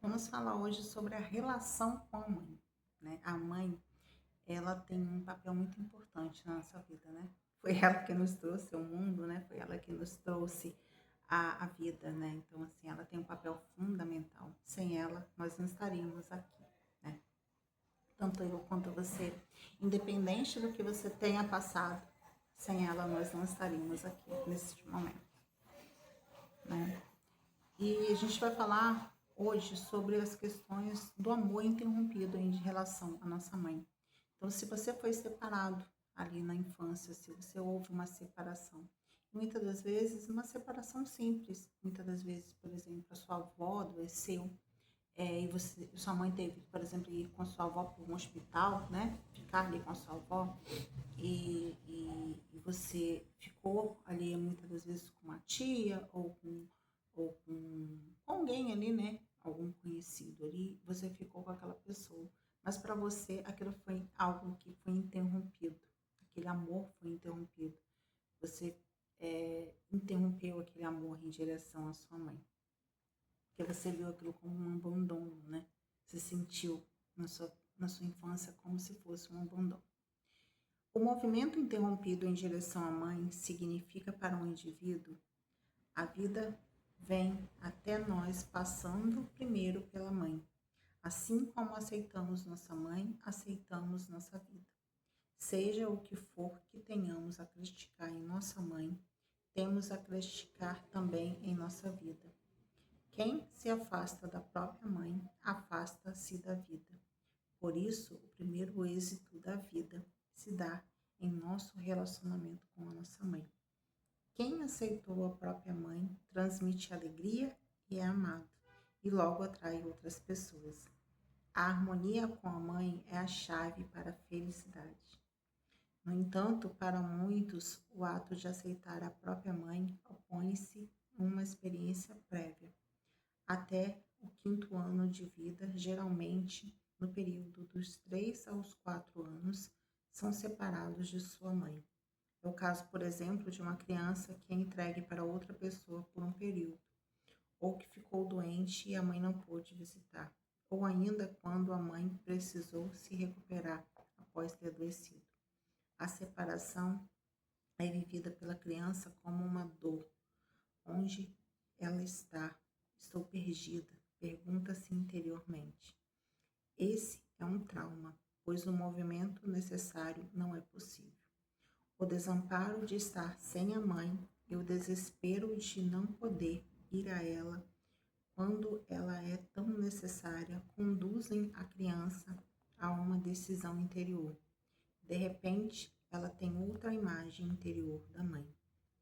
Vamos falar hoje sobre a relação com a mãe, né? A mãe, ela tem um papel muito importante na nossa vida, né? Foi ela que nos trouxe ao mundo, né? Foi ela que nos trouxe a vida, né? Então, assim, ela tem um papel fundamental. Sem ela, nós não estaríamos aqui, né? Tanto eu quanto você, independente do que você tenha passado, sem ela nós não estaríamos aqui nesse momento, né? E a gente vai falar hoje sobre as questões do amor interrompido em relação à nossa mãe. Então, se você foi separado ali na infância, se você houve uma separação, muitas das vezes uma separação simples, muitas das vezes, por exemplo, a sua avó adoeceu, e você, sua mãe teve, por exemplo, ir com a sua avó para um hospital, né? Ficar ali com a sua avó, e você ficou ali muitas das vezes com uma tia ou com alguém ali, né? Algum conhecido ali, você ficou com aquela pessoa. Mas para você aquilo foi algo que foi interrompido, aquele amor foi interrompido. Você interrompeu aquele amor em direção à sua mãe, porque você viu aquilo como um abandono, né? Você sentiu na sua infância como se fosse um abandono. O movimento interrompido em direção à mãe significa para um indivíduo a vida vem até nós passando primeiro pela mãe. Assim como aceitamos nossa mãe, aceitamos nossa vida. Seja o que for que tenhamos a criticar em nossa mãe, temos a criticar também em nossa vida. Quem se afasta da própria mãe, afasta-se da vida. Por isso, o primeiro êxito da vida se dá em nosso relacionamento com a nossa mãe. Quem aceitou a própria mãe transmite alegria e é amado, e logo atrai outras pessoas. A harmonia com a mãe é a chave para a felicidade. No entanto, para muitos, o ato de aceitar a própria mãe opõe-se a uma experiência prévia. Até o quinto ano de vida, geralmente no período dos 3 aos 4 anos, são separados de sua mãe. É o caso, por exemplo, de uma criança que é entregue para outra pessoa por um período, ou que ficou doente e a mãe não pôde visitar, ou ainda quando a mãe precisou se recuperar após ter adoecido. A separação é vivida pela criança como uma dor. Onde ela está? Estou perdida, pergunta-se interiormente. Esse é um trauma, pois o movimento necessário não é possível. O desamparo de estar sem a mãe e o desespero de não poder ir a ela quando ela é tão necessária conduzem a criança a uma decisão interior. De repente, ela tem outra imagem interior da mãe,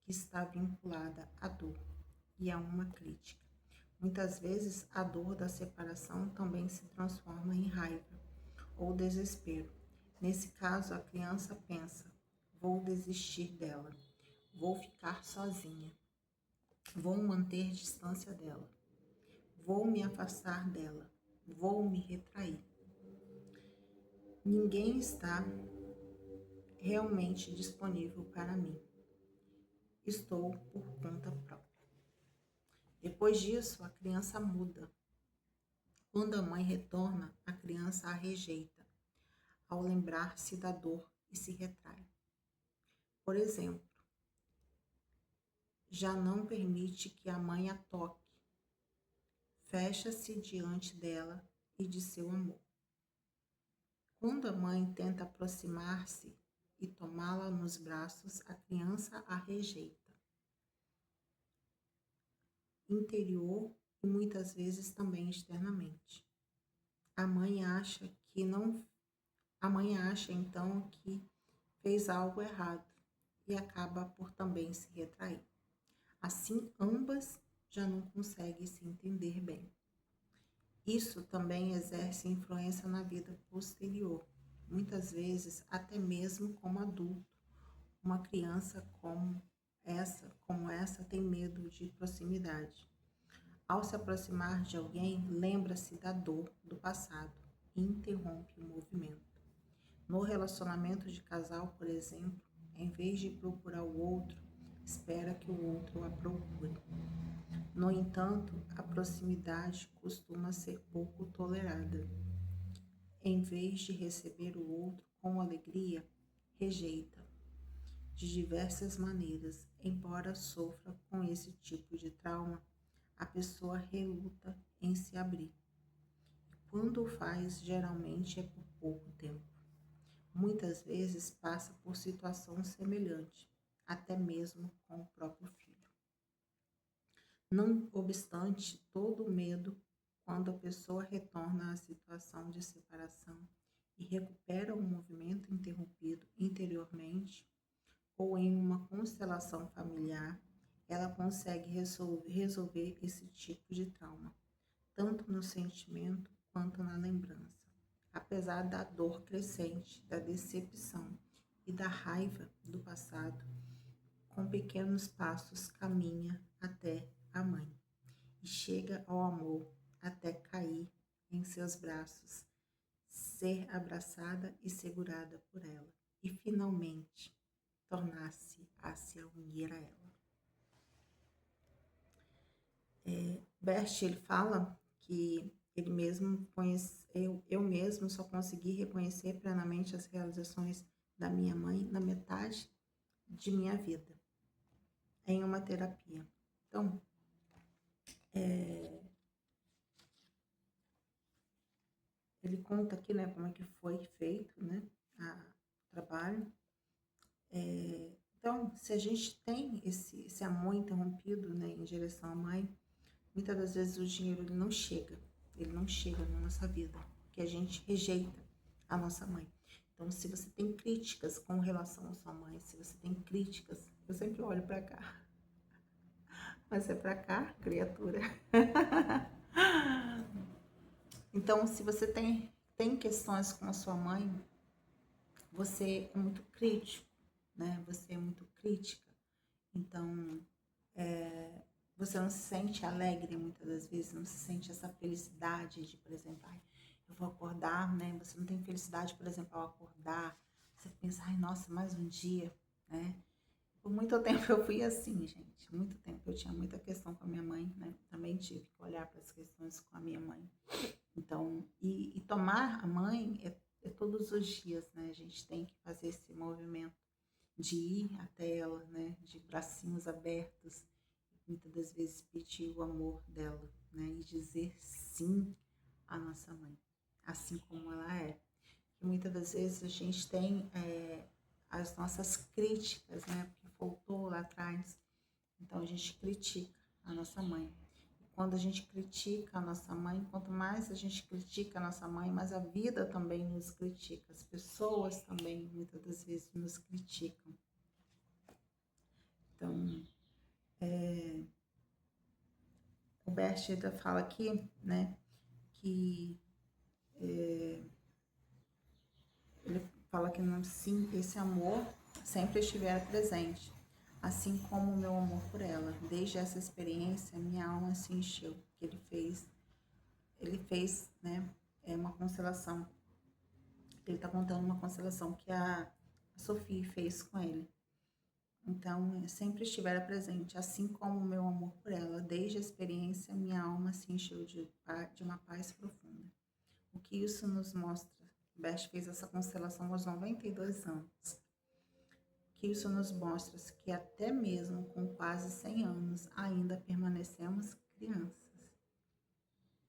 que está vinculada à dor e a uma crítica. Muitas vezes, a dor da separação também se transforma em raiva ou desespero. Nesse caso, a criança pensa: vou desistir dela, vou ficar sozinha, vou manter distância dela, vou me afastar dela, vou me retrair. Ninguém está realmente disponível para mim. Estou por conta própria. Depois disso, a criança muda. Quando a mãe retorna, a criança a rejeita, ao lembrar-se da dor e se retrai. Por exemplo, já não permite que a mãe a toque, fecha-se diante dela e de seu amor. Quando a mãe tenta aproximar-se e tomá-la nos braços, a criança a rejeita, interior e muitas vezes também externamente. A mãe acha que não, a mãe acha então que fez algo errado e acaba por também se retrair. Assim, ambas já não conseguem se entender bem. Isso também exerce influência na vida posterior, muitas vezes até mesmo como adulto. Uma criança como essa tem medo de proximidade. Ao se aproximar de alguém, lembra-se da dor do passado e interrompe o movimento. No relacionamento de casal, por exemplo, em vez de procurar o outro, espera que o outro a procure. No entanto, a proximidade costuma ser pouco tolerada. Em vez de receber o outro com alegria, rejeita de diversas maneiras. Embora sofra com esse tipo de trauma, a pessoa reluta em se abrir. Quando o faz, geralmente é por pouco tempo. Muitas vezes passa por situação semelhante, até mesmo com o próprio filho. Não obstante todo o medo, quando a pessoa retorna à situação de separação e recupera o movimento interrompido interiormente ou em uma constelação familiar, ela consegue resolver esse tipo de trauma, tanto no sentimento quanto na lembrança. Apesar da dor crescente, da decepção e da raiva do passado, com pequenos passos caminha até a mãe e chega ao amor até cair em seus braços, ser abraçada e segurada por ela e finalmente tornar-se a se unir a ela. Bert, ele fala que ele mesmo eu mesmo só consegui reconhecer plenamente as realizações da minha mãe na metade de minha vida, em uma terapia. Então, ele conta aqui, né, como é que foi feito, né, o trabalho. Então, se a gente tem esse amor interrompido, né, em direção à mãe, muitas das vezes o dinheiro ele não chega na nossa vida, porque a gente rejeita a nossa mãe. Então, se você tem críticas com relação à sua mãe, se você tem críticas, eu sempre olho para cá, mas é para cá, criatura. Então, se você tem questões com a sua mãe, você é muito crítico, né? Você é muito crítica. Então, você não se sente alegre muitas das vezes, não se sente essa felicidade de, por exemplo, ai, eu vou acordar, né? Você não tem felicidade, por exemplo, ao acordar. Você pensa, ai, nossa, mais um dia, né? Por muito tempo eu fui assim, gente. Muito tempo eu tinha muita questão com a minha mãe, né? Também tive que olhar para as questões com a minha mãe. Então, e tomar a mãe é todos os dias, né? A gente tem que fazer esse movimento de ir até ela, né? De bracinhos abertos, muitas das vezes pedir o amor dela, né? E dizer sim à nossa mãe, assim como ela é. E muitas das vezes a gente tem as nossas críticas, né? Porque faltou lá atrás. Então a gente critica a nossa mãe. Quando a gente critica a nossa mãe, quanto mais a gente critica a nossa mãe, mais a vida também nos critica. As pessoas também, muitas das vezes, nos criticam. Então, o Bert fala aqui, né, que ele fala que não, sim, esse amor sempre estiver presente, assim como o meu amor por ela. Desde essa experiência, minha alma se encheu. Ele fez, né, uma constelação. Ele está contando uma constelação que a Sophie fez com ele. Então, sempre estivera presente, assim como o meu amor por ela. Desde a experiência, minha alma se encheu de uma paz profunda. O que isso nos mostra? Best fez essa constelação aos 92 anos. O que isso nos mostra? Que até mesmo com quase 100 anos, ainda permanecemos crianças.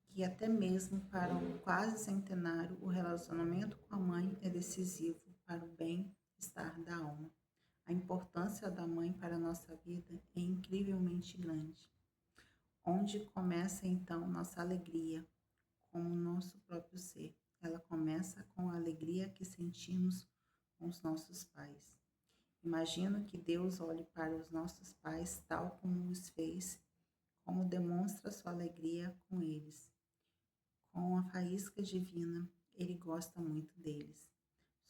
Que até mesmo para o quase centenário, o relacionamento com a mãe é decisivo para o bem-estar da alma. A importância da mãe para a nossa vida é incrivelmente grande. Onde começa então nossa alegria, como o nosso próprio ser? Ela começa com a alegria que sentimos com os nossos pais. Imagino que Deus olhe para os nossos pais tal como os fez, como demonstra sua alegria com eles. Com a faísca divina, ele gosta muito deles.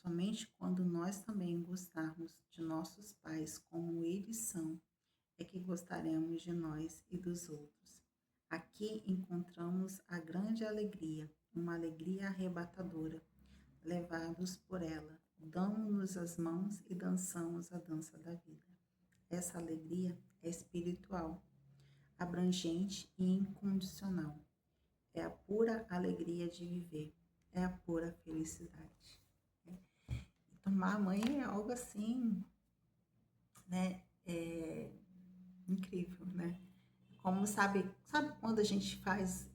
Somente quando nós também gostarmos de nossos pais como eles são, é que gostaremos de nós e dos outros. Aqui encontramos a grande alegria, uma alegria arrebatadora. Levados por ela, damos-nos as mãos e dançamos a dança da vida. essa alegria é espiritual, abrangente e incondicional. É a pura alegria de viver, é a pura felicidade. Né? E tomar banho é algo assim, né? Incrível, né? Como sabe quando a gente faz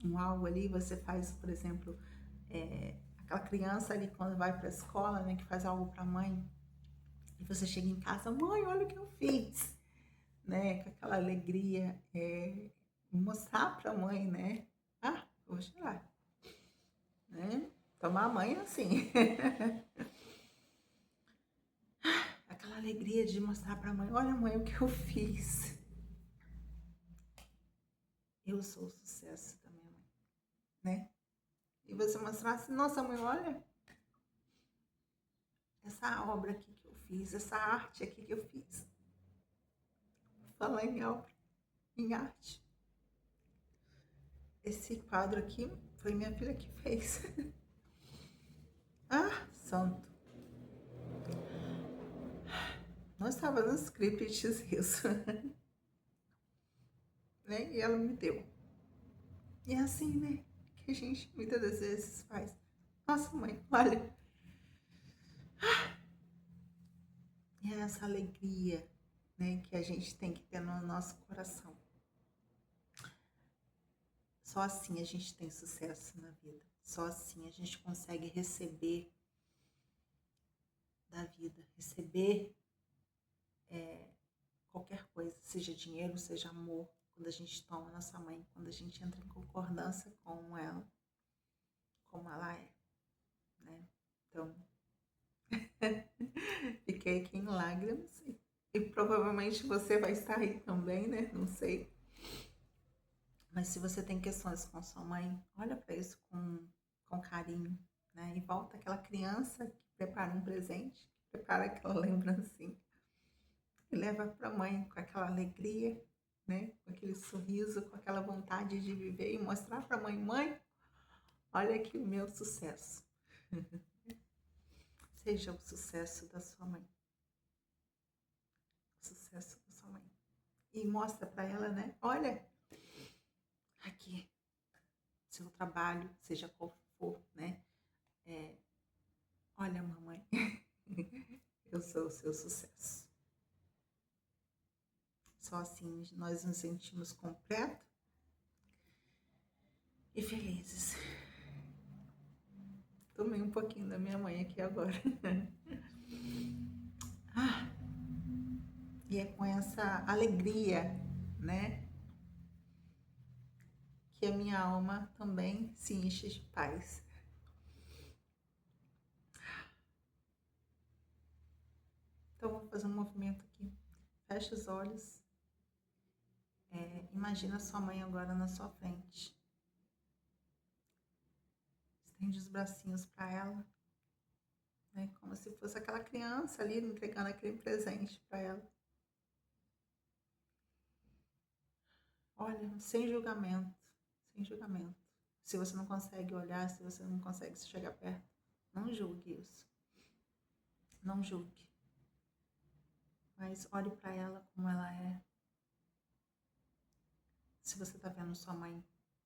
um algo ali, você faz, por exemplo, aquela criança ali quando vai para a escola, né, que faz algo para a mãe, e você chega em casa, mãe, olha o que eu fiz, né, com aquela alegria, mostrar para a mãe, né, vou chorar, né, tomar banho assim, aquela alegria de mostrar para a mãe, olha mãe, o que eu fiz, eu sou o sucesso da minha mãe, né, e você mostrar assim, nossa mãe, olha, essa obra aqui que eu fiz, essa arte aqui que eu fiz, falar em obra, em arte, esse quadro aqui foi minha filha que fez. Santo. Não estava no script isso. Né? E ela me deu. E é assim, né? Que a gente muitas das vezes faz. Nossa, mãe, olha. E é essa alegria, né? Que a gente tem que ter no nosso coração. Só assim a gente tem sucesso na vida. Só assim a gente consegue receber da vida. Receber qualquer coisa, seja dinheiro, seja amor, quando a gente toma nossa mãe, quando a gente entra em concordância com ela, como ela é, né? Então, fiquei aqui em lágrimas e provavelmente você vai estar aí também, né? Não sei. Mas se você tem questões com sua mãe, olha para isso com carinho, né? E volta aquela criança que prepara um presente, que prepara aquela lembrancinha e leva para a mãe com aquela alegria, né? Com aquele sorriso, com aquela vontade de viver e mostrar para a mãe, mãe, olha aqui o meu sucesso. Seja o sucesso da sua mãe. O sucesso da sua mãe. E mostra para ela, né? Olha, aqui, seu trabalho, seja qual for, né? Olha, mamãe, eu sou o seu sucesso. Só assim nós nos sentimos completos e felizes. Tomei um pouquinho da minha mãe aqui agora. E é com essa alegria, né, que a minha alma também se enche de paz. Então, vou fazer um movimento aqui. Fecha os olhos. Imagina sua mãe agora na sua frente. Estende os bracinhos para ela, né, como se fosse aquela criança ali entregando aquele presente para ela. Olha, sem julgamento, sem julgamento. Se você não consegue olhar, se você não consegue se chegar perto, não julgue isso. Não julgue. Mas olhe para ela como ela é. Se você está vendo sua mãe,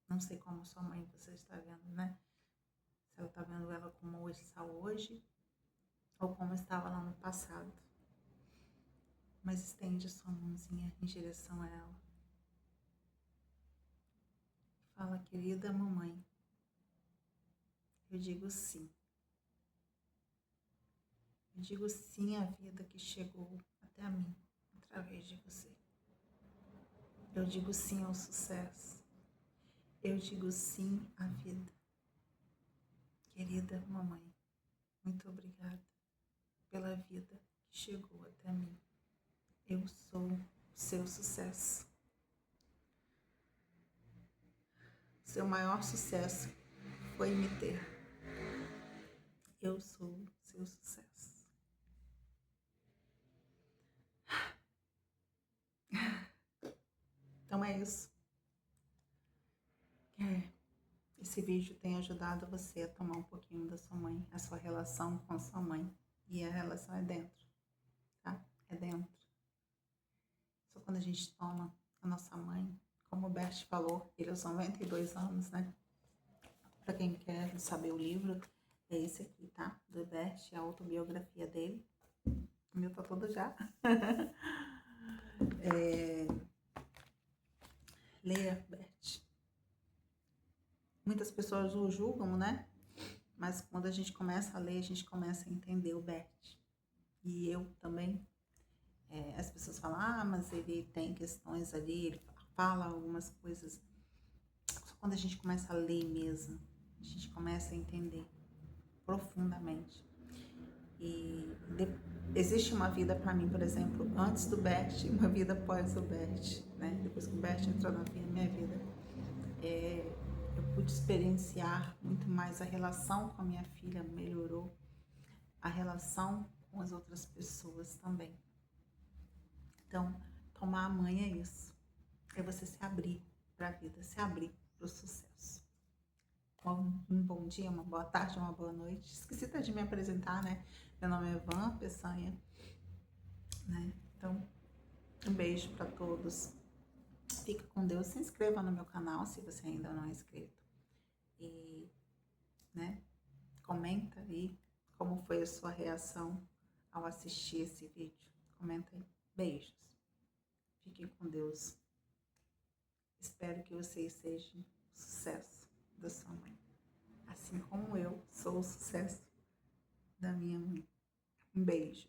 não sei como sua mãe você está vendo, né? Se ela está vendo ela como está hoje ou como estava lá no passado. Mas estende sua mãozinha em direção a ela. Fala, querida mamãe, eu digo sim. Eu digo sim à vida que chegou até a mim, através de você. Eu digo sim ao sucesso. Eu digo sim à vida. Querida mamãe, muito obrigada pela vida que chegou até mim. Eu sou o seu sucesso. Seu maior sucesso foi me ter. Eu sou o seu sucesso. Então é isso. Esse vídeo tem ajudado você a tomar um pouquinho da sua mãe, a sua relação com a sua mãe. E a relação é dentro, tá? é dentro. Só quando a gente toma a nossa mãe, como o Bert falou, ele aos 92 anos, né? Para quem quer saber o livro, é esse aqui, tá? Do Bert, a autobiografia dele. O meu tá todo já. Leia, Bert. Muitas pessoas o julgam, né? Mas quando a gente começa a ler, a gente começa a entender o Bert. E eu também. As pessoas falam, mas ele tem questões ali, ele fala algumas coisas. Só quando a gente começa a ler mesmo, a gente começa a entender profundamente. E existe uma vida para mim, por exemplo, antes do Bert e uma vida após o Bert, né? Depois que o Bert entrou na minha vida, eu pude experienciar muito mais a relação com a minha filha, melhorou a relação com as outras pessoas também. Então, tomar a mãe é isso, é você se abrir para a vida, se abrir para o sucesso. Um bom dia, uma boa tarde, uma boa noite. Esqueci até de me apresentar, né? Meu nome é Van Peçanha, né? Então, um beijo para todos. Fica com Deus. Se inscreva no meu canal se você ainda não é inscrito. E, né? Comenta aí como foi a sua reação ao assistir esse vídeo. Comenta aí. Beijos. Fiquem com Deus. Espero que vocês sejam o sucesso da sua mãe. Assim como eu sou o sucesso da minha mãe. Um beijo.